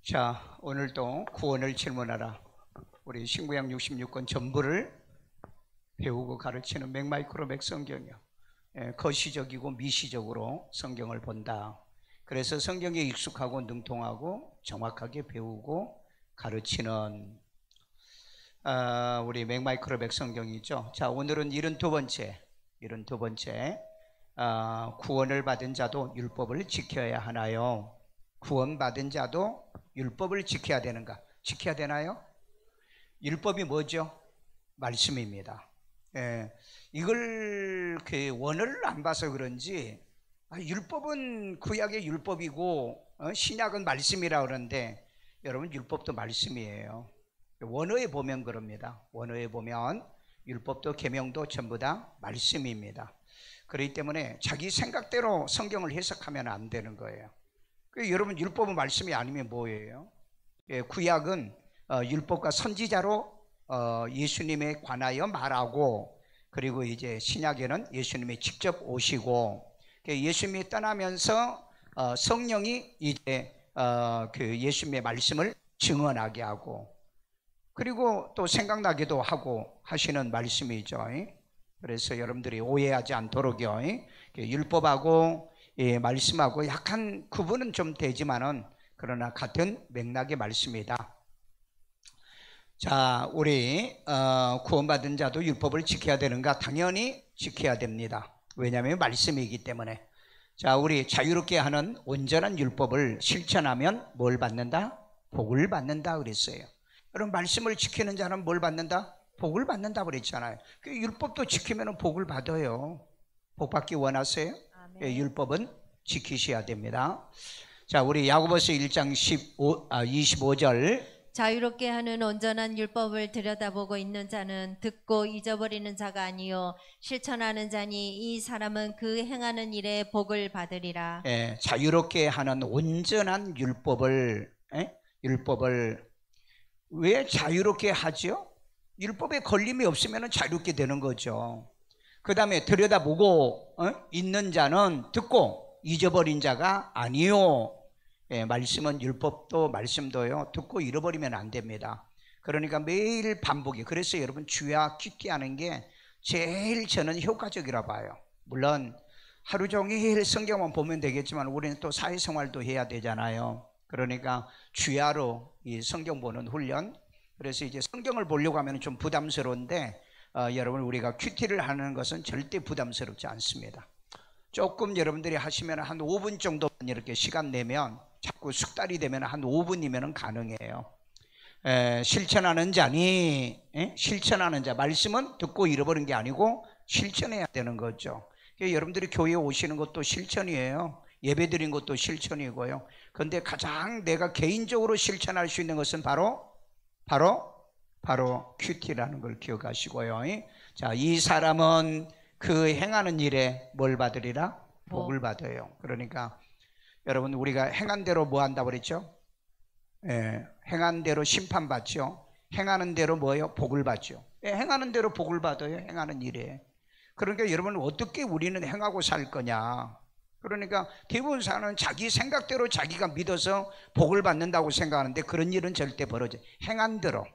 자, 오늘도 구원을 질문하라. 우리 신구약 66권 전부를 배우고 가르치는 맥마이크로 성경이요. 거시적이고 미시적으로 성경을 본다. 그래서 성경에 익숙하고 능통하고 정확하게 배우고 가르치는 우리 맥마이크로 성경이죠. 자, 오늘은 72번째 구원을 받은 자도 율법을 지켜야 하나요? 구원받은 자도 율법을 지켜야 되는가? 지켜야 되나요? 율법이 뭐죠? 말씀입니다. 이걸 원어를 안 봐서 그런지 율법은 구약의 율법이고 신약은 말씀이라 그러는데 여러분 율법도 말씀이에요. 원어에 보면 그럽니다. 원어에 보면 율법도 계명도 전부 다 말씀입니다. 그렇기 때문에 자기 생각대로 성경을 해석하면 안 되는 거예요. 여러분 율법은 말씀이 아니면 뭐예요? 구약은 율법과 선지자로 예수님에 관하여 말하고, 그리고 이제 신약에는 예수님이 직접 오시고, 예수님이 떠나면서 성령이 이제 그 예수님의 말씀을 증언하게 하고, 그리고 또 생각나기도 하고 하시는 말씀이죠. 그래서 여러분들이 오해하지 않도록요, 율법하고 말씀하고 약간 구분은 좀 되지만은 그러나 같은 맥락의 말씀이다. 자, 우리 구원받은 자도 율법을 지켜야 되는가? 당연히 지켜야 됩니다. 왜냐하면 말씀이기 때문에. 자, 우리 자유롭게 하는 온전한 율법을 실천하면 뭘 받는다? 복을 받는다 그랬어요. 여러분 말씀을 지키는 자는 뭘 받는다? 복을 받는다 그랬잖아요. 그 율법도 지키면 복을 받아요. 복 받기 원하세요? 율법은 지키셔야 됩니다. 자, 우리 야고보서 1장 25절. 자유롭게 하는 온전한 율법을 들여다보고 있는 자는 듣고 잊어버리는 자가 아니요 실천하는 자니 이 사람은 그 행하는 일에 복을 받으리라. 자유롭게 하는 온전한 율법을 왜 자유롭게 하죠? 율법에 걸림이 없으면 자유롭게 되는 거죠. 그 다음에 들여다보고 있는 자는 듣고 잊어버린 자가 아니요. 말씀은 율법도 말씀도요, 듣고 잃어버리면 안 됩니다. 그러니까 매일 반복이. 그래서 여러분 주야 큐티 하는 게 제일 저는 효과적이라 봐요. 물론 하루 종일 성경만 보면 되겠지만 우리는 또 사회생활도 해야 되잖아요. 그러니까 주야로 이 성경 보는 훈련. 그래서 이제 성경을 보려고 하면 좀 부담스러운데 여러분 우리가 큐티를 하는 것은 절대 부담스럽지 않습니다. 조금 여러분들이 하시면 한 5분 정도 이렇게 시간 내면, 자꾸 숙달이 되면 한 5분이면 가능해요. 실천하는 자니, 실천하는 자, 말씀은 듣고 잃어버린 게 아니고 실천해야 되는 거죠. 여러분들이 교회에 오시는 것도 실천이에요. 예배 드린 것도 실천이고요. 그런데 가장 내가 개인적으로 실천할 수 있는 것은 바로 큐티라는 걸 기억하시고요. 자, 이 사람은 그 행하는 일에 뭘 받으리라? 복을 받아요. 그러니까 여러분 우리가 행한 대로 뭐 한다고 그랬죠? 행한 대로 심판받죠. 행하는 대로 뭐예요? 복을 받죠. 행하는 대로 복을 받아요. 행하는 일에. 그러니까 여러분 어떻게 우리는 행하고 살 거냐? 그러니까 대부분 사람은 자기 생각대로 자기가 믿어서 복을 받는다고 생각하는데 그런 일은 절대 벌어져요. 행한 대로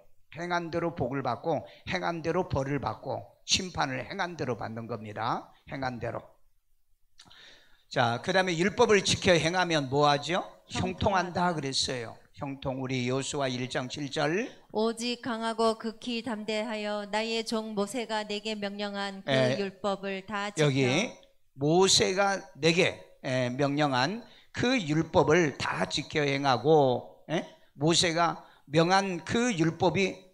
복을 받고 행한 대로 벌을 받고 심판을 행한 대로 받는 겁니다. 행한 대로. 자, 그 다음에 율법을 지켜 행하면 뭐하죠? 형통한다 그랬어요. 형통. 우리 여호수아 1장 7절. 오직 강하고 극히 담대하여 나의 종 모세가 내게 명령한 그 율법을 다 지켜. 여기 모세가 내게 명령한 그 율법을 다 지켜 행하고, 모세가 명한 그 율법이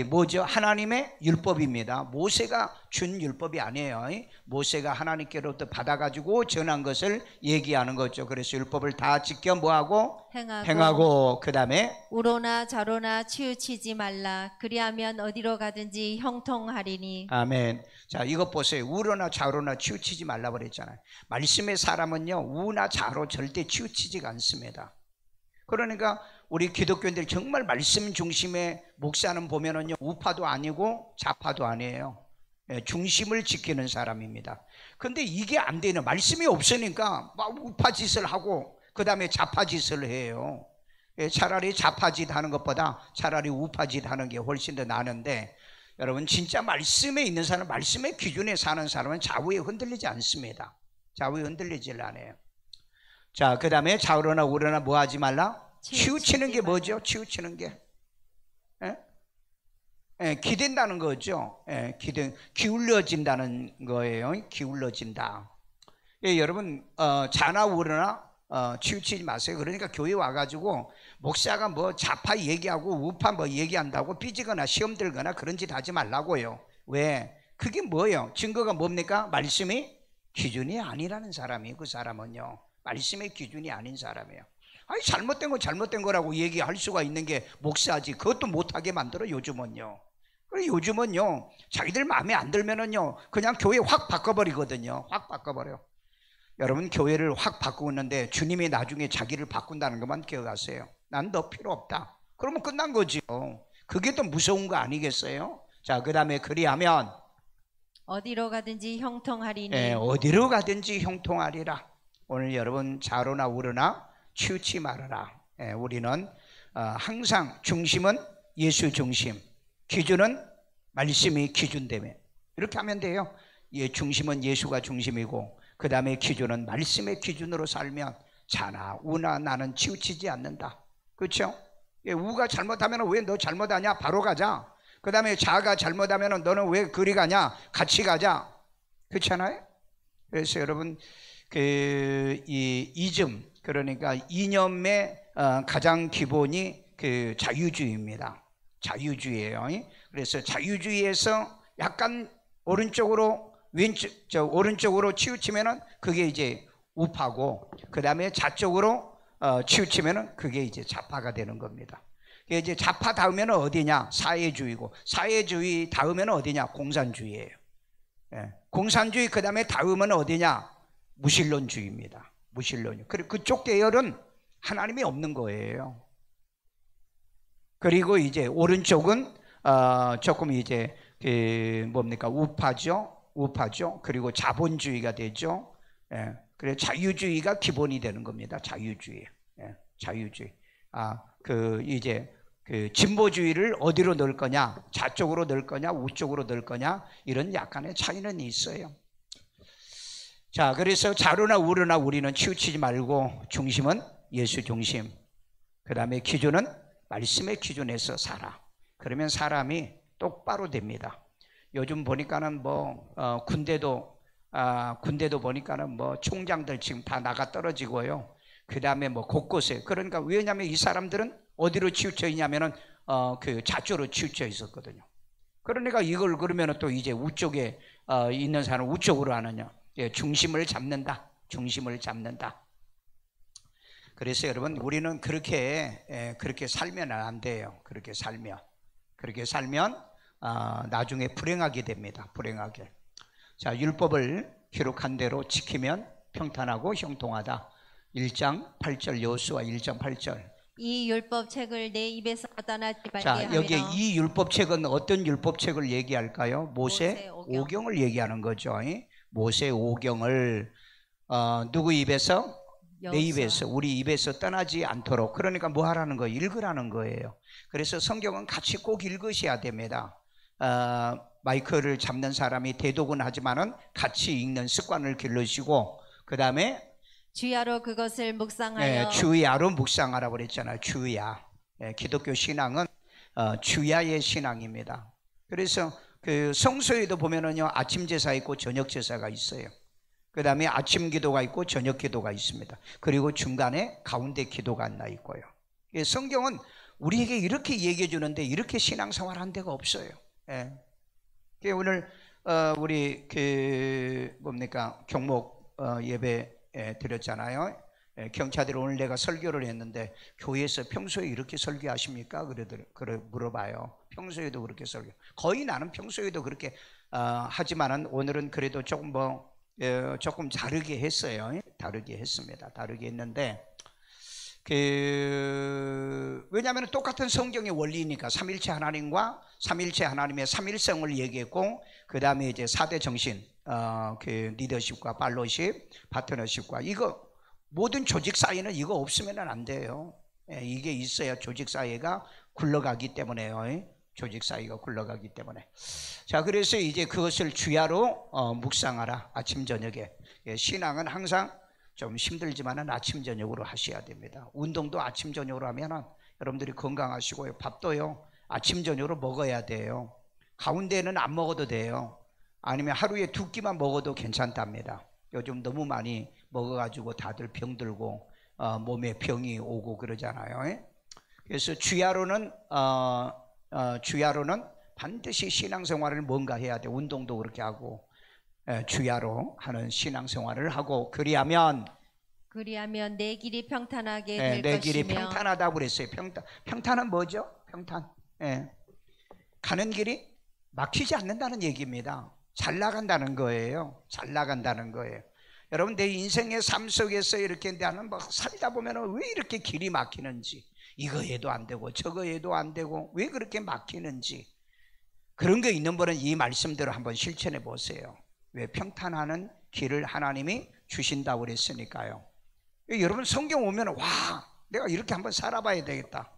뭐죠? 하나님의 율법입니다. 모세가 준 율법이 아니에요. 모세가 하나님께로부터 받아가지고 전한 것을 얘기하는 거죠. 그래서 율법을 다 지켜 뭐하고? 행하고 그 다음에 우로나 좌로나 치우치지 말라. 그리하면 어디로 가든지 형통하리니. 아멘. 자, 이것 보세요. 우로나 좌로나 치우치지 말라 그랬잖아요. 말씀의 사람은요 우나 좌로 절대 치우치지가 않습니다. 그러니까 우리 기독교인들이 정말 말씀 중심의 목사는 보면은요 우파도 아니고 좌파도 아니에요. 중심을 지키는 사람입니다. 근데 이게 안 되는, 말씀이 없으니까 막 우파 짓을 하고 그 다음에 좌파 짓을 해요. 차라리 좌파짓 하는 것보다 차라리 우파짓 하는 게 훨씬 더 나은데, 여러분 진짜 말씀에 있는 사람, 말씀의 기준에 사는 사람은 좌우에 흔들리지 않습니다. 좌우에 흔들리질 않아요. 자, 그 다음에 좌우로나 우로나 뭐 하지 말라? 치우치는 게 뭐죠? 치우치는 게 기댄다는 거죠. 기울어진다는 거예요. 기울어진다. 여러분 좌나 우로나 치우치지 마세요. 그러니까 교회 와가지고 목사가 뭐 좌파 얘기하고 우파 뭐 얘기한다고 삐지거나 시험 들거나 그런 짓 하지 말라고요. 왜? 그게 뭐예요? 증거가 뭡니까? 말씀이 기준이 아니라는 사람이에요. 그 사람은요, 말씀의 기준이 아닌 사람이에요. 아니, 잘못된 거 잘못된 거라고 얘기할 수가 있는 게 목사지. 그것도 못하게 만들어 요즘은요. 그리고 요즘은요, 자기들 마음에 안 들면은요 그냥 교회 확 바꿔버리거든요. 확 바꿔버려. 여러분, 교회를 확 바꾸고 있는데 주님이 나중에 자기를 바꾼다는 것만 기억하세요. 난 너 필요 없다. 그러면 끝난 거지요. 그게 더 무서운 거 아니겠어요? 자, 그 다음에 그리하면 어디로 가든지 형통하리니. 어디로 가든지 형통하리라. 오늘 여러분 좌로나 우로나 치우치 말아라. 우리는 항상 중심은 예수 중심, 기준은 말씀이 기준되며, 이렇게 하면 돼요. 중심은 예수가 중심이고 그 다음에 기준은 말씀의 기준으로 살면 자나 우나 나는 치우치지 않는다. 그렇죠? 우가 잘못하면 왜 너 잘못하냐? 바로 가자. 그 다음에 자가 잘못하면 너는 왜 그리 가냐? 같이 가자. 그렇잖아요? 그래서 여러분 이 이즘, 그러니까 이념의 가장 기본이 그 자유주의입니다. 자유주의예요. 그래서 자유주의에서 약간 오른쪽으로 오른쪽으로 치우치면은 그게 이제 우파고, 그 다음에 좌쪽으로 치우치면은 그게 이제 좌파가 되는 겁니다. 이제 좌파 다음에는 어디냐? 사회주의고, 사회주의 다음에는 어디냐? 공산주의예요. 공산주의 그 다음에 다음은 어디냐? 무신론주의입니다. 무신론. 그리고 그쪽 계열은 하나님이 없는 거예요. 그리고 이제 오른쪽은 조금 이제 뭡니까? 우파죠. 그리고 자본주의가 되죠. 그래서 자유주의가 기본이 되는 겁니다. 자유주의. 자유주의. 이제 진보주의를 어디로 넣을 거냐? 좌쪽으로 넣을 거냐? 우쪽으로 넣을 거냐? 이런 약간의 차이는 있어요. 자, 그래서 좌로나 우로나 우리는 치우치지 말고 중심은 예수 중심, 그 다음에 기준은 말씀의 기준에서 살아. 그러면 사람이 똑바로 됩니다. 요즘 보니까는 군대도 보니까는 총장들 지금 다 나가 떨어지고요. 그 다음에 곳곳에, 그러니까 왜냐하면 이 사람들은 어디로 치우쳐 있냐면은 그 좌쪽으로 치우쳐 있었거든요. 그러니까 이걸 그러면은 또 이제 우쪽에 있는 사람 우쪽으로 하느냐? 중심을 잡는다. 중심을 잡는다. 그래서 여러분, 우리는 그렇게 살면 안 돼요. 그렇게 살면 나중에 불행하게 됩니다. 불행하게. 자, 율법을 기록한 대로 지키면 평탄하고 형통하다. 1장 8절, 여호수아 1장 8절. 이 율법책을 내 입에서 떠나지 말게 자, 하며. 여기 이 율법책은 어떤 율법책을 얘기할까요? 모세 오경을 얘기하는 거죠. 모세 오경을 누구 입에서? 내 입에서, 우리 입에서 떠나지 않도록. 그러니까 뭐 하라는 거예요? 읽으라는 거예요. 그래서 성경은 같이 꼭 읽으셔야 됩니다. 마이크를 잡는 사람이 대독은 하지만은 같이 읽는 습관을 기르시고, 그 다음에 주야로 그것을 묵상하여. 주야로 묵상하라고 그랬잖아요. 주야. 기독교 신앙은 주야의 신앙입니다. 그래서 그 성소에도 보면은요, 아침 제사 있고 저녁 제사가 있어요. 그 다음에 아침 기도가 있고 저녁 기도가 있습니다. 그리고 중간에 가운데 기도가 하나 있고요. 성경은 우리에게 이렇게 얘기해 주는데 이렇게 신앙생활 한 데가 없어요. 오늘 우리 경목 예배 드렸잖아요. 경찰들이 오늘 내가 설교를 했는데 교회에서 평소에 이렇게 설교하십니까? 그래 물어봐요. 평소에도 그렇게 설교. 거의 나는 평소에도 그렇게 하지만은 오늘은 그래도 조금 다르게 했어요. 다르게 했습니다. 다르게 했는데 왜냐하면 똑같은 성경의 원리니까 삼일체 하나님과 삼일체 하나님의 삼일성을 얘기했고, 그 다음에 이제 4대 정신, 리더십과 팔로십, 파트너십과, 이거 모든 조직 사이는 이거 없으면 안 돼요. 이게 있어야 조직 사회가 굴러가기 때문에요. 조직 사회가 굴러가기 때문에. 자, 그래서 이제 그것을 주야로 묵상하라. 아침 저녁에. 신앙은 항상 좀 힘들지만은 아침 저녁으로 하셔야 됩니다. 운동도 아침 저녁으로 하면은 여러분들이 건강하시고요. 밥도요 아침 저녁으로 먹어야 돼요. 가운데는 안 먹어도 돼요. 아니면 하루에 2끼만 먹어도 괜찮답니다. 요즘 너무 많이 먹어가지고 다들 병들고 몸에 병이 오고 그러잖아요. 그래서 주야로는 반드시 신앙생활을 뭔가 해야 돼. 운동도 그렇게 하고 주야로 하는 신앙생활을 하고 그리하면 내 길이 평탄하게 될 내 것이며 길이 평탄하다고 그랬어요. 평탄은 뭐죠? 평탄. 가는 길이 막히지 않는다는 얘기입니다. 잘 나간다는 거예요. 잘 나간다는 거예요. 여러분, 내 인생의 삶 속에서 이렇게 나는 막 살다 보면 왜 이렇게 길이 막히는지, 이거 해도 안 되고 저거 해도 안 되고 왜 그렇게 막히는지, 그런 거 있는 분은 이 말씀대로 한번 실천해 보세요. 왜? 평탄하는 길을 하나님이 주신다고 그랬으니까요. 여러분, 성경 오면 와, 내가 이렇게 한번 살아봐야 되겠다.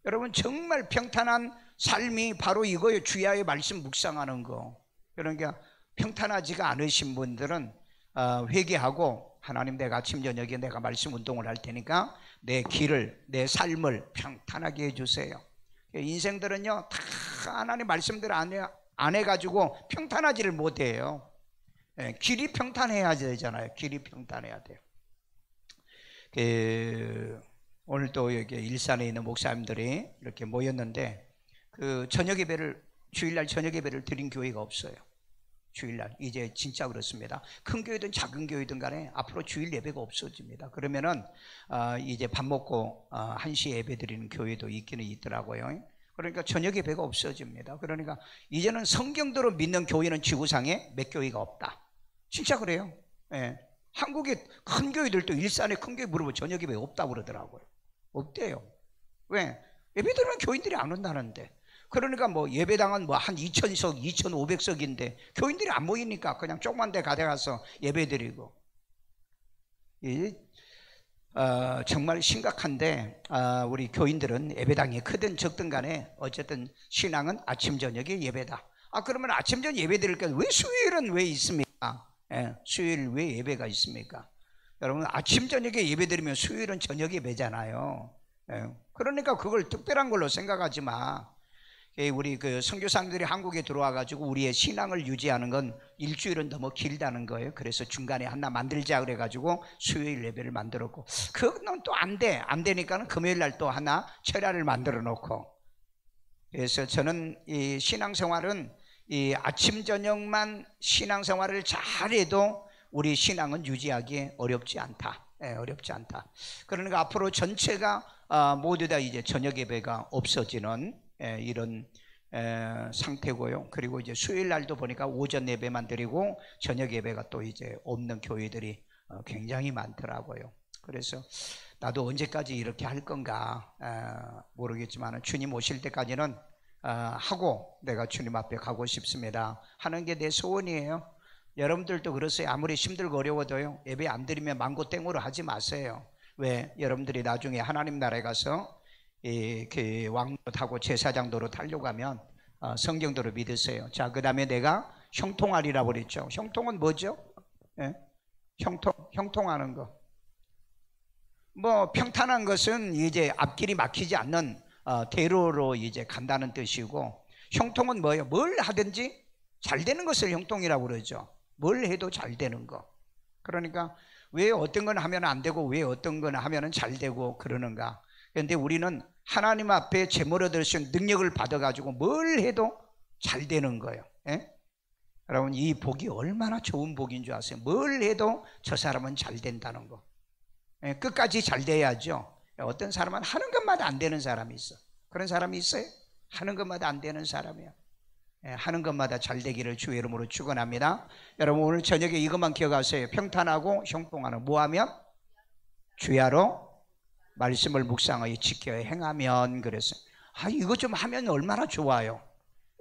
여러분, 정말 평탄한 삶이 바로 이거예요. 주야의 말씀 묵상하는 거. 그러니까 평탄하지가 않으신 분들은 회개하고, 하나님, 내가 아침 저녁에 내가 말씀 운동을 할 테니까 내 길을, 내 삶을 평탄하게 해주세요. 인생들은요 다 하나님 말씀대로 안 해가지고 평탄하지를 못해요. 길이 평탄해야 되잖아요. 길이 평탄해야 돼요. 오늘 또 여기 일산에 있는 목사님들이 이렇게 모였는데 그 저녁 예배를, 주일날 저녁 예배를 드린 교회가 없어요. 주일날. 이제 진짜 그렇습니다. 큰 교회든 작은 교회든 간에 앞으로 주일 예배가 없어집니다. 그러면은 이제 밥 먹고 1시에 예배 드리는 교회도 있기는 있더라고요. 그러니까 저녁 예배가 없어집니다. 그러니까 이제는 성경대로 믿는 교회는 지구상에 몇 교회가 없다. 진짜 그래요. 한국의 큰 교회들도 일산에 큰 교회 물어보면 저녁 예배 없다고 그러더라고요. 없대요. 왜? 예배 드리는 교인들이 안 온다는데. 그러니까 뭐 예배당은 뭐 한 2,000석, 2,500석인데 교인들이 안 모이니까 그냥 조그만 데 가서 예배 드리고. 정말 심각한데 우리 교인들은 예배당이 크든 적든 간에 어쨌든 신앙은 아침 저녁에 예배다. 그러면 아침 저녁 예배 드릴 때 왜 수요일은 왜 있습니까? 수요일 왜 예배가 있습니까? 여러분, 아침 저녁에 예배 드리면 수요일은 저녁 예배잖아요. 그러니까 그걸 특별한 걸로 생각하지 마. 우리 그 선교사님들이 한국에 들어와 가지고 우리의 신앙을 유지하는 건 일주일은 너무 길다는 거예요. 그래서 중간에 하나 만들자 그래 가지고 수요일 예배를 만들었고, 그건 또 안 되니까는 금요일 날 또 하나 철야를 만들어 놓고. 그래서 저는 이 신앙생활은 이 아침 저녁만 신앙생활을 잘해도 우리 신앙은 유지하기 어렵지 않다. 어렵지 않다. 그러니까 앞으로 전체가 모두 다 이제 저녁 예배가 없어지는 이런 상태고요. 그리고 이제 수요일 날도 보니까 오전 예배만 드리고 저녁 예배가 또 이제 없는 교회들이 굉장히 많더라고요. 그래서 나도 언제까지 이렇게 할 건가 모르겠지만 주님 오실 때까지는 하고 내가 주님 앞에 가고 싶습니다 하는 게 내 소원이에요. 여러분들도 그러세요. 아무리 힘들고 어려워도요, 예배 안 드리면 망고땡으로 하지 마세요. 왜? 여러분들이 나중에 하나님 나라에 가서 그 왕노릇하고 제사장도로 타려고 하면 성경대로 믿으세요. 자, 그 다음에 내가 형통하리라고 그랬죠. 형통은 뭐죠? 형통하는 거. 뭐 평탄한 것은 이제 앞길이 막히지 않는 대로로 이제 간다는 뜻이고, 형통은 뭐예요? 뭘 하든지 잘 되는 것을 형통이라고 그러죠. 뭘 해도 잘 되는 거. 그러니까 왜 어떤 건 하면 안 되고 왜 어떤 건 하면 잘 되고 그러는가. 그런데 우리는 하나님 앞에 제물 얻을 수 있는 능력을 받아가지고 뭘 해도 잘 되는 거예요. 여러분, 이 복이 얼마나 좋은 복인 줄 아세요? 뭘 해도 저 사람은 잘 된다는 거. 끝까지 잘 돼야죠. 어떤 사람은 하는 것마다 안 되는 사람이 있어. 그런 사람이 있어요? 하는 것마다 안 되는 사람이야. 하는 것마다 잘 되기를 주의 이름으로 축원합니다. 여러분, 오늘 저녁에 이것만 기억하세요. 평탄하고 형통하는, 뭐하면? 주야로 말씀을 묵상하여 지켜 행하면. 그래서 이거 좀 하면 얼마나 좋아요.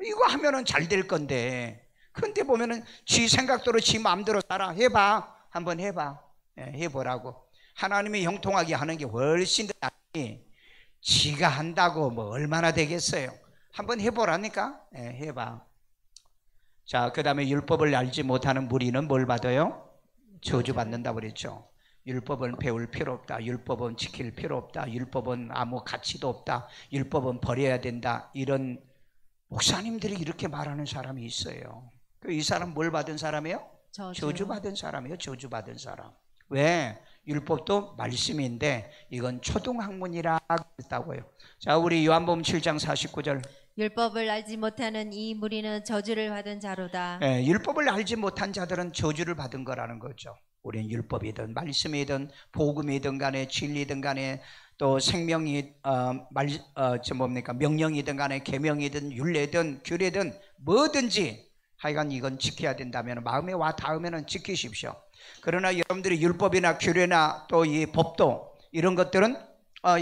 이거 하면은 잘 될 건데. 근데 보면은 지 생각대로 지 마음대로 살아. 해봐. 한번 해봐. 해보라고. 하나님이 형통하게 하는 게 훨씬 더 지가 한다고 뭐 얼마나 되겠어요? 한번 해보라니까. 해봐. 자, 그 다음에 율법을 알지 못하는 무리는 뭘 받아요? 저주받는다고 그랬죠. 율법은 배울 필요 없다. 율법은 지킬 필요 없다. 율법은 아무 가치도 없다. 율법은 버려야 된다. 이런 목사님들이 이렇게 말하는 사람이 있어요. 이 사람 뭘 받은 사람이에요? 저주받은 사람이에요. 저주받은 사람. 왜? 율법도 말씀인데 이건 초등학문이라 했다고요. 자, 우리 요한복음 7장 49절. 율법을 알지 못하는 이 무리는 저주를 받은 자로다. 율법을 알지 못한 자들은 저주를 받은 거라는 거죠. 우리는 율법이든 말씀이든 복음이든 간에 진리든 간에 또 생명이 명령이든 간에 계명이든 율례든 규례든 뭐든지 하여간 이건 지켜야 된다면 마음에 와 닿으면 지키십시오. 그러나 여러분들이 율법이나 규례나 또 이 법도 이런 것들은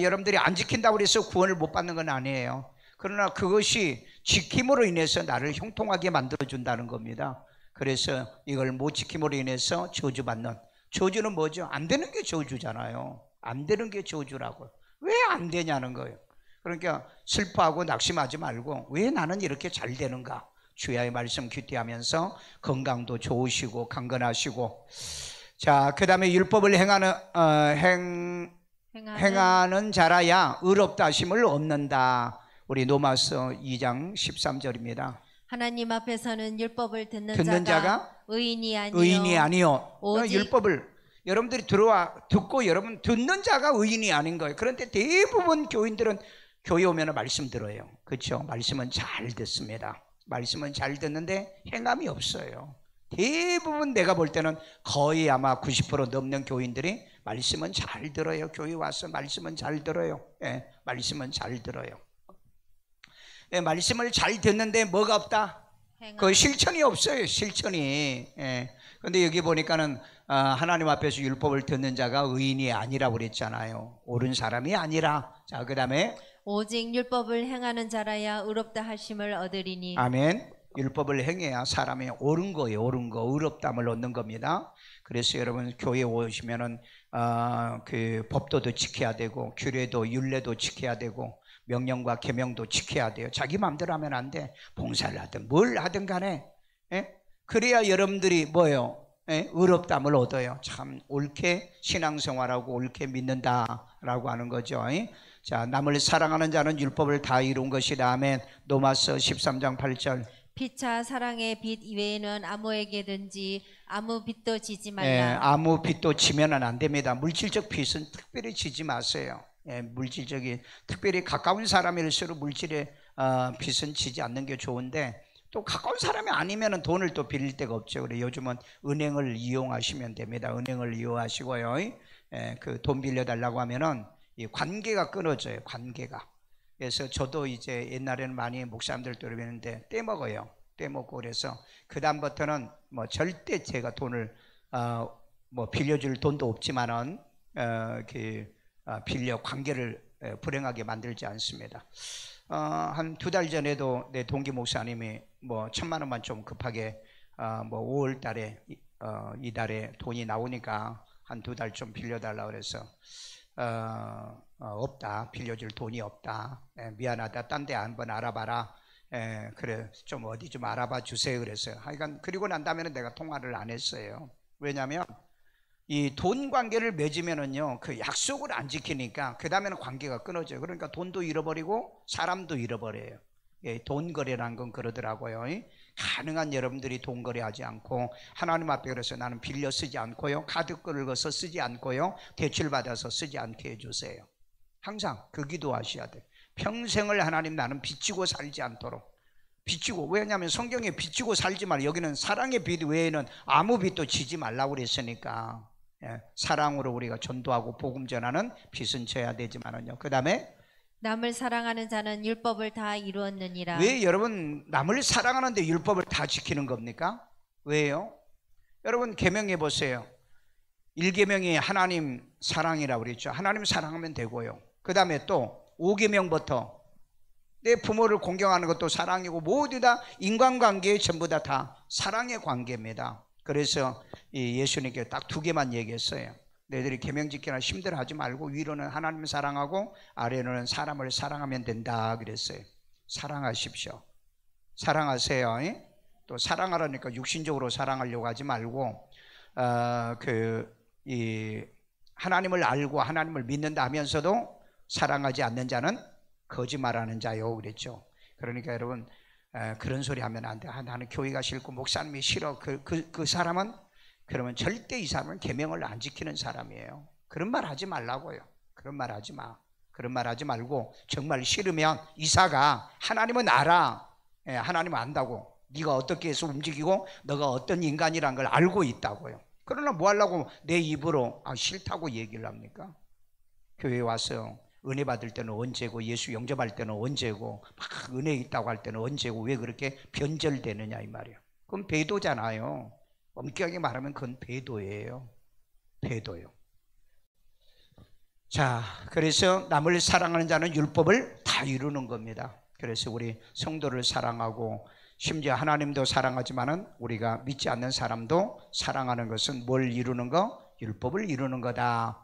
여러분들이 안 지킨다고 해서 구원을 못 받는 건 아니에요. 그러나 그것이 지킴으로 인해서 나를 형통하게 만들어준다는 겁니다. 그래서 이걸 못 지킴으로 인해서 저주받는, 저주는 뭐죠? 안 되는 게 저주잖아요. 안 되는 게 저주라고요. 왜 안 되냐는 거예요. 그러니까 슬퍼하고 낙심하지 말고 왜 나는 이렇게 잘 되는가? 주야의 말씀 귀띠하면서 건강도 좋으시고 강건하시고. 자, 그 다음에 율법을 행하는 자라야 의롭다 하심을 얻는다. 우리 로마서 2장 13절입니다. 하나님 앞에서는 율법을 듣는 자가 의인이 아니요. 오직 율법을 여러분들이 듣고 여러분 듣는 자가 의인이 아닌 거예요. 그런데 대부분 교인들은 교회 오면 말씀 들어요. 그렇죠? 말씀은 잘 듣습니다. 말씀은 잘 듣는데 행함이 없어요. 대부분 내가 볼 때는 거의 아마 90% 넘는 교인들이 말씀은 잘 들어요. 교회 와서 말씀은 잘 들어요. 말씀은 잘 들어요. 말씀을 잘 듣는데 뭐가 없다? 그 실천이 없어요. 실천이. 그런데 여기 보니까는 하나님 앞에서 율법을 듣는 자가 의인이 아니라고 그랬잖아요. 옳은 사람이 아니라. 자, 그 다음에 오직 율법을 행하는 자라야 의롭다 하심을 얻으리니. 아멘. 율법을 행해야 사람이 옳은 거예요. 옳은 거, 의롭담을 얻는 겁니다. 그래서 여러분 교회에 오시면은 그 법도도 지켜야 되고 규례도 율례도 지켜야 되고 명령과 계명도 지켜야 돼요. 자기 마음대로 하면 안 돼. 봉사를 하든 뭘 하든 간에. 그래야 여러분들이 뭐예요? 의롭담을 얻어요. 참 옳게 신앙생활하고 옳게 믿는다라고 하는 거죠. 자, 남을 사랑하는 자는 율법을 다 이룬 것이다. 아멘. 로마서 13장 8절. 피차 사랑의 빚 이외에는 아무에게든지 아무 빚도 지지 말라. 아무 빚도 지면은 안 됩니다. 물질적 빚은 특별히 지지 마세요. 물질적인 특별히 가까운 사람일수록 물질의 빚은 지지 않는 게 좋은데 또 가까운 사람이 아니면 돈을 또 빌릴 데가 없죠. 그래 요즘은 은행을 이용하시면 됩니다. 은행을 이용하시고요. 그 돈 빌려달라고 하면은 이 관계가 끊어져요. 관계가. 그래서 저도 이제 옛날에는 많이 목사님들도 그러는데 떼먹어요. 떼먹고 그래서 그 다음부터는 뭐 절대 제가 돈을 뭐 빌려줄 돈도 없지만은 빌려 관계를 불행하게 만들지 않습니다. 한 2달 전에도 내 동기 목사님이 뭐 1,000만 원만 좀 급하게 뭐 5월 달에 이달에 돈이 나오니까 한 2달 좀 빌려달라고 그래서 없다. 빌려줄 돈이 없다. 미안하다. 딴 데 한번 알아봐라. 그래 좀 어디 좀 알아봐 주세요. 그랬어요. 하여간 그리고 난 다음에는 내가 통화를 안 했어요. 왜냐하면 이 돈 관계를 맺으면은요 그 약속을 안 지키니까 그 다음에는 관계가 끊어져요. 그러니까 돈도 잃어버리고 사람도 잃어버려요. 돈 거래라는 건 그러더라고요. 가능한 여러분들이 돈 거래하지 않고 하나님 앞에 그래서 나는 빌려 쓰지 않고요, 카드 긁어서 쓰지 않고요, 대출 받아서 쓰지 않게 해주세요. 항상 그 기도하셔야 돼요. 평생을 하나님 나는 빚지고 살지 않도록. 빚지고, 왜냐하면 성경에 빚지고 살지 말라. 여기는 사랑의 빚 외에는 아무 빚도 지지 말라고 그랬으니까 사랑으로 우리가 전도하고 복음 전하는 빚은 져야 되지만은요. 그 다음에 남을 사랑하는 자는 율법을 다 이루었느니라. 왜 여러분 남을 사랑하는데 율법을 다 지키는 겁니까? 왜요? 여러분 계명해 보세요. 1계명이 하나님 사랑이라고 그랬죠. 하나님 사랑하면 되고요. 그 다음에 또 5계명부터 내 부모를 공경하는 것도 사랑이고 모두 다 인간관계에 전부 다 사랑의 관계입니다. 그래서 예수님께 딱 2개만 얘기했어요. 너희들이 계명 지키나 힘들어하지 말고 위로는 하나님 사랑하고 아래로는 사람을 사랑하면 된다 그랬어요. 사랑하십시오. 사랑하세요. 또 사랑하라니까 육신적으로 사랑하려고 하지 말고 하나님을 알고 하나님을 믿는다 하면서도 사랑하지 않는 자는 거짓말하는 자요 그랬죠. 그러니까 여러분 그런 소리 하면 안 돼. 나는 교회가 싫고 목사님이 싫어. 그 사람은 그러면 절대 이 사람은 계명을 안 지키는 사람이에요. 그런 말 하지 말라고요. 그런 말 하지 마. 그런 말 하지 말고 정말 싫으면 이사가. 하나님은 알아. 하나님은 안다고. 네가 어떻게 해서 움직이고 너가 어떤 인간이란 걸 알고 있다고요. 그러나 뭐 하려고 내 입으로 싫다고 얘기를 합니까? 교회에 와서 은혜 받을 때는 언제고 예수 영접할 때는 언제고 막 은혜 있다고 할 때는 언제고 왜 그렇게 변절되느냐 이 말이에요. 그건 배도잖아요. 엄격하게 말하면 그건 배도예요. 배도요. 자, 그래서 남을 사랑하는 자는 율법을 다 이루는 겁니다. 그래서 우리 성도를 사랑하고 심지어 하나님도 사랑하지만은 우리가 믿지 않는 사람도 사랑하는 것은 뭘 이루는 거? 율법을 이루는 거다.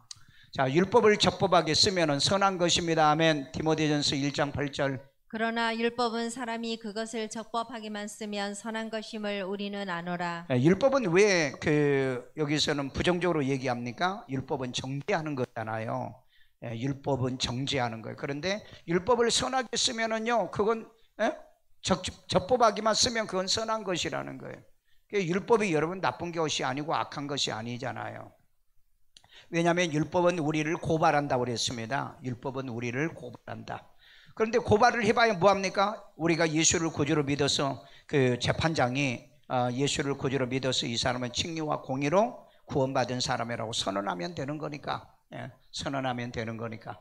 자, 율법을 적법하게 쓰면은 선한 것입니다. 아멘. 디모데전서 1장 8절. 그러나 율법은 사람이 그것을 적법하게만 쓰면 선한 것임을 우리는 아노라. 율법은 왜 여기서는 부정적으로 얘기합니까? 율법은 정죄하는 거잖아요. 율법은 정죄하는 거예요. 그런데 율법을 선하게 쓰면은요, 그건 적법하게만 쓰면 그건 선한 것이라는 거예요. 율법이 여러분 나쁜 것이 아니고 악한 것이 아니잖아요. 왜냐하면 율법은 우리를 고발한다고 그랬습니다. 율법은 우리를 고발한다. 그런데 고발을 해봐야 뭐합니까? 우리가 예수를 구주로 믿어서 그 재판장이 예수를 구주로 믿어서 이 사람은 칭의와 공의로 구원받은 사람이라고 선언하면 되는 거니까. 선언하면 되는 거니까.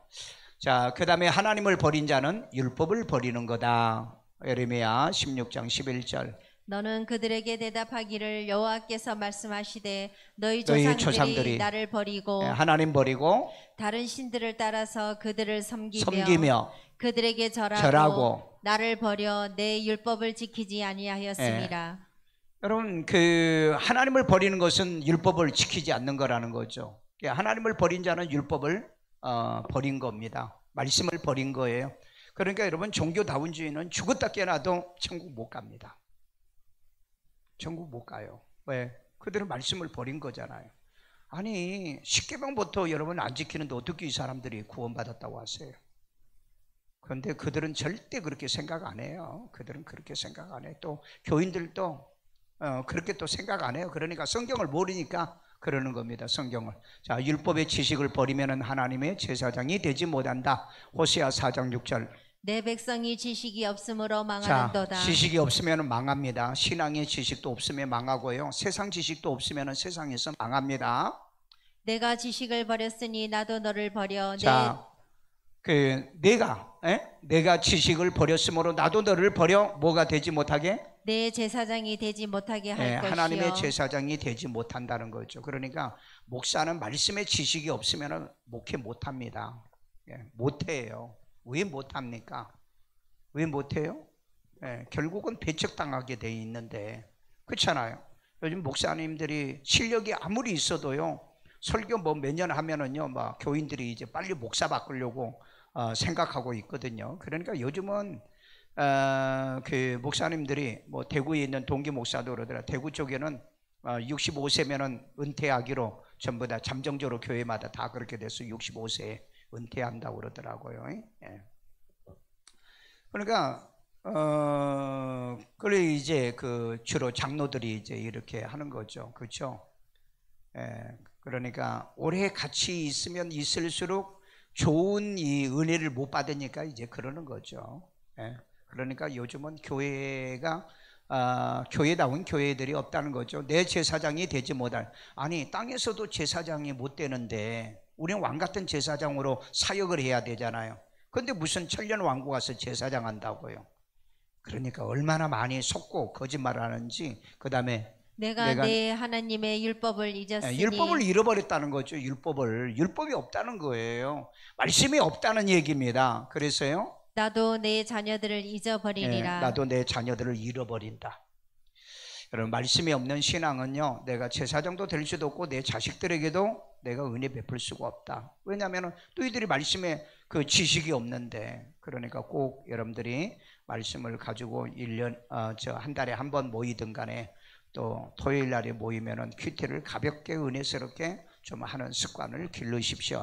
자, 그 다음에 하나님을 버린 자는 율법을 버리는 거다. 예레미야 16장 11절. 너는 그들에게 대답하기를 여호와께서 말씀하시되 너희 너희 조상들이 나를 버리고 하나님 버리고 다른 신들을 따라서 그들을 섬기며 그들에게 절하고 나를 버려 내 율법을 지키지 아니하였습니다. 여러분 하나님을 버리는 것은 율법을 지키지 않는 거라는 거죠. 하나님을 버린 자는 율법을 버린 겁니다. 말씀을 버린 거예요. 그러니까 여러분 종교다운주의는 죽었다 깨어나도 천국 못 갑니다. 천국 못 가요. 왜? 그들은 말씀을 버린 거잖아요. 아니 10계명부터 여러분 안 지키는데 어떻게 이 사람들이 구원받았다고 하세요? 그런데 그들은 절대 그렇게 생각 안 해요. 그들은 그렇게 생각 안 해요. 또 교인들도 그렇게 또 생각 안 해요. 그러니까 성경을 모르니까 그러는 겁니다. 성경을. 자, 율법의 지식을 버리면 하나님의 제사장이 되지 못한다. 호세아 4장 6절. 내 백성이 지식이 없으므로 망하는도다. 자, 지식이 없으면 망합니다. 신앙의 지식도 없으면 망하고요. 세상 지식도 없으면 세상에서 망합니다. 내가 지식을 버렸으니 나도 너를 버려. 자, 내가 지식을 버렸으므로 나도 너를 버려 뭐가 되지 못하게? 내 제사장이 되지 못하게 할 것이요. 하나님의 제사장이 되지 못한다는 거죠. 그러니까 목사는 말씀의 지식이 없으면 목회 못합니다. 못해요. 왜 못합니까? 왜 못해요? 결국은 배척당하게 돼 있는데 그렇잖아요. 요즘 목사님들이 실력이 아무리 있어도요 설교 뭐 몇 년 하면은요 막 교인들이 이제 빨리 목사 바꾸려고 생각하고 있거든요. 그러니까 요즘은 그 목사님들이 뭐 대구에 있는 동기 목사도 그러더라. 대구 쪽에는 65세면은 은퇴하기로 전부 다 잠정적으로 교회마다 다 그렇게 돼서 65세에 은퇴한다고 그러더라고요. 그러니까 그래 이제 주로 장로들이 이제 이렇게 하는 거죠. 그렇죠? 그러니까 오래 같이 있으면 있을수록 좋은 이 은혜를 못 받으니까 이제 그러는 거죠. 그러니까 요즘은 교회가 교회다운 교회들이 없다는 거죠. 내 제사장이 되지 못할. 아니 땅에서도 제사장이 못 되는데 우리는 왕 같은 제사장으로 사역을 해야 되잖아요. 그런데 무슨 천년 왕국 가서 제사장 한다고요. 그러니까 얼마나 많이 속고 거짓말하는지. 그 다음에 내가 내 하나님의 율법을 잊었으니. 율법을 잃어버렸다는 거죠. 율법이 없다는 거예요. 말씀이 없다는 얘기입니다. 그래서요 나도 내 자녀들을 잊어버리리라. 나도 내 자녀들을 잃어버린다. 여러분 말씀이 없는 신앙은요 내가 제사장도 될 수도 없고 내 자식들에게도 내가 은혜 베풀 수가 없다. 왜냐하면 너희들이 말씀에 그 지식이 없는데. 그러니까 꼭 여러분들이 말씀을 가지고 1년 한 달에 한 번 모이든 간에 또 토요일 날에 모이면은 큐티를 가볍게 은혜스럽게 좀 하는 습관을 기르십시오.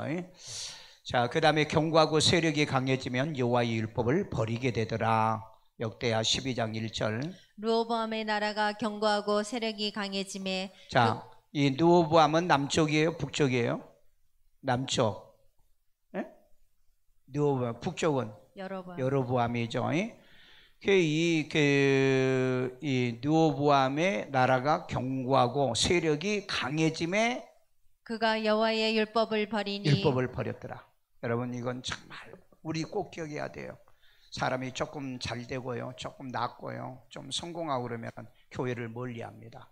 자, 그 다음에 경고하고 세력이 강해지면 여호와의 율법을 버리게 되더라. 역대하 12장 1절. 르호보암의 나라가 견고하고 세력이 강해짐에 자, 이 르호보암은 남쪽이에요, 북쪽이에요? 남쪽. 예? 르호보암, 북쪽은 여로보암이죠. 이 르호보암의 나라가 견고하고 세력이 강해짐에 그가 여호와의 율법을 버리니 율법을 버렸더라. 여러분, 이건 정말 우리 꼭 기억해야 돼요. 사람이 조금 잘 되고요, 조금 낫고요, 좀 성공하고 그러면 교회를 멀리합니다.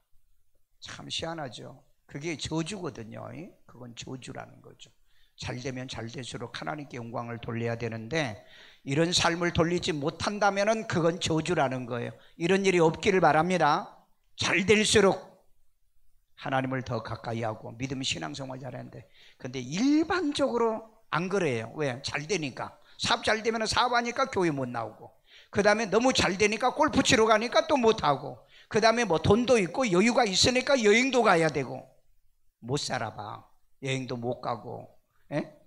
참 희한하죠. 그게 저주거든요. 그건 저주라는 거죠. 잘 되면 잘 될수록 하나님께 영광을 돌려야 되는데 이런 삶을 돌리지 못한다면 그건 저주라는 거예요. 이런 일이 없기를 바랍니다. 잘 될수록 하나님을 더 가까이 하고 믿음 신앙생활 잘하는데, 근데 일반적으로 안 그래요. 왜? 잘 되니까. 사업 잘 되면 사업하니까 교회 못 나오고, 그 다음에 너무 잘 되니까 골프 치러 가니까 또 못 하고, 그 다음에 뭐 돈도 있고 여유가 있으니까 여행도 가야 되고. 못 살아봐. 여행도 못 가고,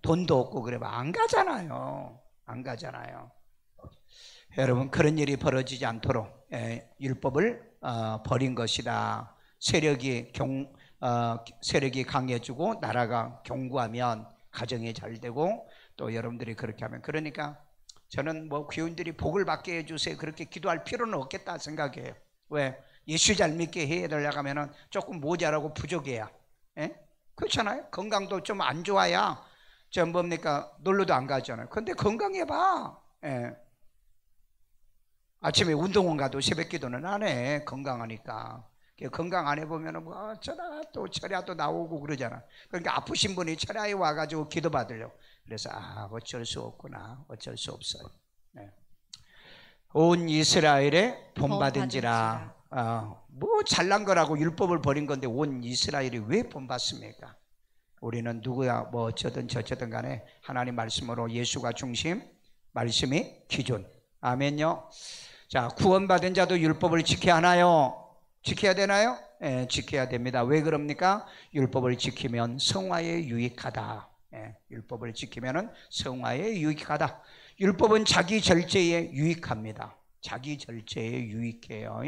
돈도 없고 그래 봐. 안 가잖아요. 안 가잖아요. 여러분, 그런 일이 벌어지지 않도록 율법을 버린 것이다. 세력이 강해지고 나라가 견고하면 가정이 잘 되고, 또 여러분들이 그렇게 하면, 그러니까 저는 뭐 교인들이 복을 받게 해주세요 그렇게 기도할 필요는 없겠다 생각해요. 왜? 예수 잘 믿게 해달라고 하면은 조금 모자라고 부족해야, 그렇잖아요. 건강도 좀 안 좋아야 전 뭡니까 놀러도 안 가잖아요. 근데 건강해봐. 아침에 운동원 가도 새벽 기도는 안 해. 건강하니까. 건강 안 해보면 뭐 어쩌다 또 철야도 나오고 그러잖아. 그러니까 아프신 분이 철야에 와가지고 기도 받으려고. 그래서 어쩔 수 없구나. 어쩔 수 없어요. 온 이스라엘에 본받은지라. 뭐 잘난 거라고 율법을 버린 건데 온 이스라엘이 왜 본받습니까? 우리는 누구야 뭐 어쩌든 저쩌든 간에 하나님 말씀으로 예수가 중심, 말씀이 기준. 아멘요. 자, 구원받은 자도 율법을 지켜야 하나요? 지켜야 되나요? 지켜야 됩니다. 왜 그럽니까? 율법을 지키면 성화에 유익하다. 율법을 지키면 성화에 유익하다. 율법은 자기 절제에 유익합니다. 자기 절제에 유익해요.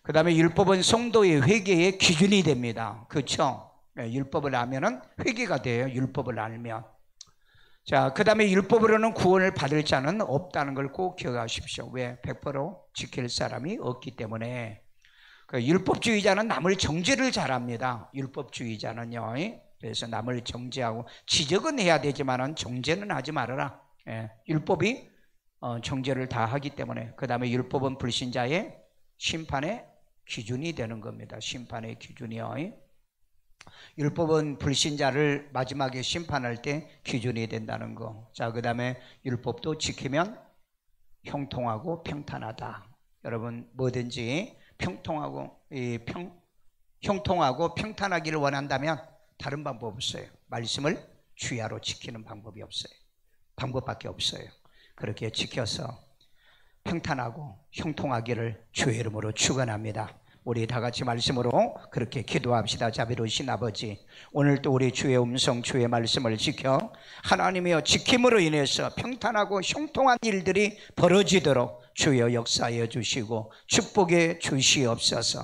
그 다음에 율법은 성도의 회개의 기준이 됩니다. 그렇죠? 율법을 알면은 회개가 돼요. 율법을 알면. 자, 그 다음에 율법으로는 구원을 받을 자는 없다는 걸 꼭 기억하십시오. 왜? 100% 지킬 사람이 없기 때문에. 율법주의자는 남을 정죄를 잘합니다. 율법주의자는요. 그래서 남을 정죄하고 지적은 해야 되지만은 정죄는 하지 말아라. 율법이 정죄를 다 하기 때문에. 그 다음에 율법은 불신자의 심판의 기준이 되는 겁니다. 심판의 기준이요. 율법은 불신자를 마지막에 심판할 때 기준이 된다는 거. 자, 그 다음에 율법도 지키면 형통하고 평탄하다. 여러분, 뭐든지 형통하고 평탄하기를 원한다면 다른 방법 없어요. 말씀을 주야로 지키는 방법이 없어요. 방법밖에 없어요. 그렇게 지켜서 평탄하고 형통하기를 주의 이름으로 축원합니다. 우리 다 같이 말씀으로 그렇게 기도합시다. 자비로우신 아버지, 오늘도 우리 주의 음성, 주의 말씀을 지켜 하나님이여 지킴으로 인해서 평탄하고 형통한 일들이 벌어지도록 주여 역사하여 주시고 축복해 주시옵소서.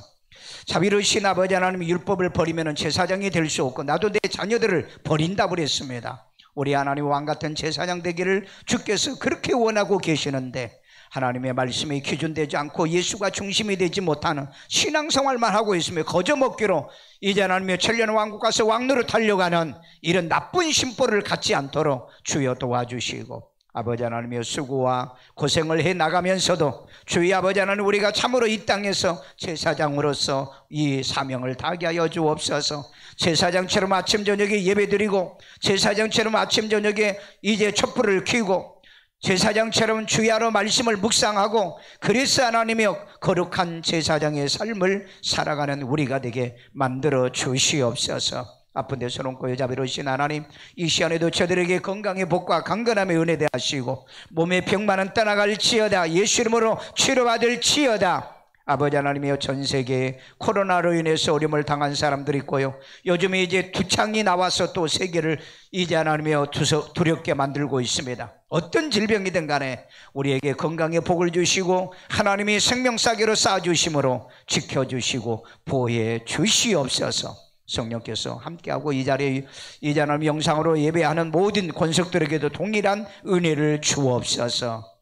자비로우신 아버지 하나님, 율법을 버리면 제사장이 될 수 없고 나도 내 자녀들을 버린다고 그랬습니다. 우리 하나님 왕같은 제사장 되기를 주께서 그렇게 원하고 계시는데 하나님의 말씀이 기준되지 않고 예수가 중심이 되지 못하는 신앙생활만 하고 있으며 거저먹기로 이제 하나님의 천년 왕국 가서 왕노릇 하려고 하는 이런 나쁜 심보를 갖지 않도록 주여 도와주시고, 아버지 하나님의 수고와 고생을 해나가면서도 주의 아버지 하나님, 우리가 참으로 이 땅에서 제사장으로서 이 사명을 다하게 하여 주옵소서. 제사장처럼 아침 저녁에 예배드리고, 제사장처럼 아침 저녁에 이제 촛불을 켜고, 제사장처럼 주야로 말씀을 묵상하고, 그리스도 하나님의 거룩한 제사장의 삶을 살아가는 우리가 되게 만들어 주시옵소서. 아픈 데 서럽고 자비로우신 하나님, 이 시간에도 저들에게 건강의 복과 강건함의 은혜 대하시고 몸의 병만은 떠나갈지어다. 예수 이름으로 치료받을지어다. 아버지 하나님이여, 전 세계에 코로나로 인해서 어려움을 당한 사람들이 있고요, 요즘에 이제 두창이 나와서 또 세계를 이제 하나님이여 두렵게 만들고 있습니다. 어떤 질병이든 간에 우리에게 건강의 복을 주시고 하나님이 생명사기로 쌓아주심으로 지켜주시고 보호해 주시옵소서. 성령께서 함께하고 이 자리에 이제 하나님 영상으로 예배하는 모든 권속들에게도 동일한 은혜를 주옵소서.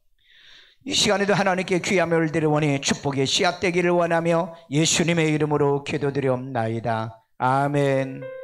이 시간에도 하나님께 귀함을 드리오니 축복의 씨앗 되기를 원하며 예수님의 이름으로 기도드리옵나이다. 아멘.